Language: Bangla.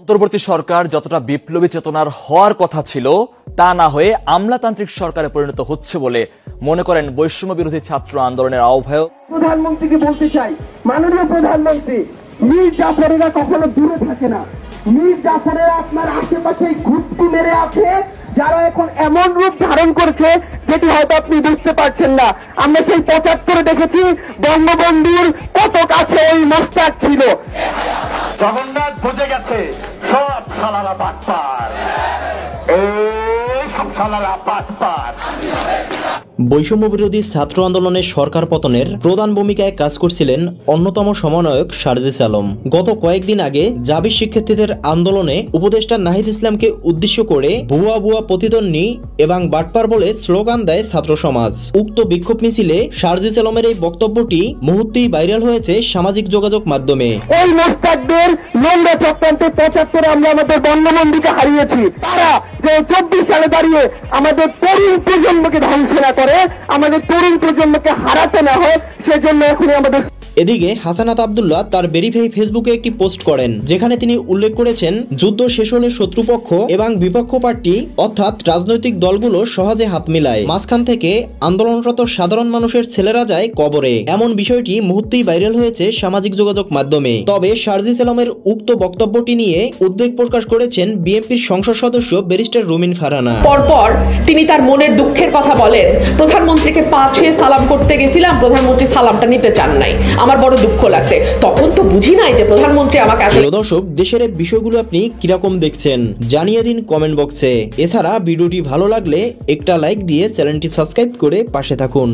অন্তর্বর্তী সরকার যতটা বিপ্লবী চেতনার হওয়ার কথা ছিল তা না হয়ে আমলাতান্ত্রিক সরকারে পরিণত হচ্ছে বলে মনে করেন বৈষম্য বিরোধী ছাত্র আন্দোলনের আহ্বায়ক। প্রধানমন্ত্রীকে বলতে চাই, মাননীয় প্রধানমন্ত্রী, মীর জাফরেরা কখনো দূরে থাকে না। মীর জাফরেরা আপনার আশেপাশে ঘুরতি মেরে আছে, যারা এখন এমন রূপ ধারণ করেছে যেটি হয়তো আপনি বুঝতে পারছেন না। আমরা সেই ৭৫ দেখেছি বঙ্গবন্ধুর কত কাছে ওই মোস্তাক ছিল। জগন্নাথ বুঝে গেছে সব শালারা বাটপার, সব শালারা বাটপার। বৈষম্য বিরোধী ছাত্র আন্দোলনের সরকার পতনের প্রধান ভূমিকায় কাজ করছিলেন অন্যতম সমন্বয়ক সারজিস আলম। গত কয়েকদিন আগে জাবির শিক্ষার্থীদের আন্দোলনে উপদেষ্টা নাহিদ ইসলামকে উদ্দেশ্য করে ভুয়া ভুয়া প্রতিদ্বন্দ্বী এবং বাটপার বলে স্লোগান দেয় ছাত্র সমাজ। উক্ত বিক্ষোভ মিছিলে সারজিস আলমের এই বক্তব্যটি মুহূর্তেই ভাইরাল হয়েছে সামাজিক যোগাযোগ মাধ্যমে। এই মোস্তাকদের নোংরা চক্রান্তে ৭৫ আমরা আমাদের বঙ্গবন্ধুকে হারিয়েছি। তারা যে ২৪ সালে দাঁড়িয়ে আমাদের তরুণ প্রজন্মকে ধ্বংস না করে, আমাদের তরুণ প্রজন্মকে হারাতে না হয়, সেজন্য এখনই আমাদের। এদিকে হাসানাত আব্দুল্লাহ তার ভেরিফাই ফেসবুকে একটি পোস্ট করেন, যেখানে তিনি উল্লেখ করেছেন যুদ্ধ শেষ হলে শত্রুপক্ষ এবং বিপক্ষ পার্টি অর্থাৎ রাজনৈতিক দলগুলো সহজে হাত মিলায়, মাঝখান থেকে আন্দোলনরত সাধারণ মানুষের ছেলেরা যায় কবরে। এমন বিষয়টি মুহূর্তেই ভাইরাল হয়েছে সামাজিক যোগাযোগ মাধ্যমে। তবে সারজিস আলমের উক্ত বক্তব্যটি নিয়ে উদ্বেগ প্রকাশ করেছেন বিএনপির সংসদ সদস্য ব্যারিস্টার রুমিন ফারহানা। পরপর তিনি তার মনের দুঃখের কথা বলেন, প্রধানমন্ত্রীকে পা ছুঁয়ে সালাম করতে গেছিলাম, প্রধানমন্ত্রী সালামটা নিতে চান নাই, আমার বড় দুঃখ লাগছে। তখন তো বুঝি নাই যে প্রধানমন্ত্রী আমাকে আসলে। দর্শক, দেশের এই বিষয়গুলো আপনি কিরকম দেখছেন জানিয়ে দিন কমেন্ট বক্সে। এছাড়া ভিডিওটি ভালো লাগলে একটা লাইক দিয়ে চ্যানেলটি সাবস্ক্রাইব করে পাশে থাকুন।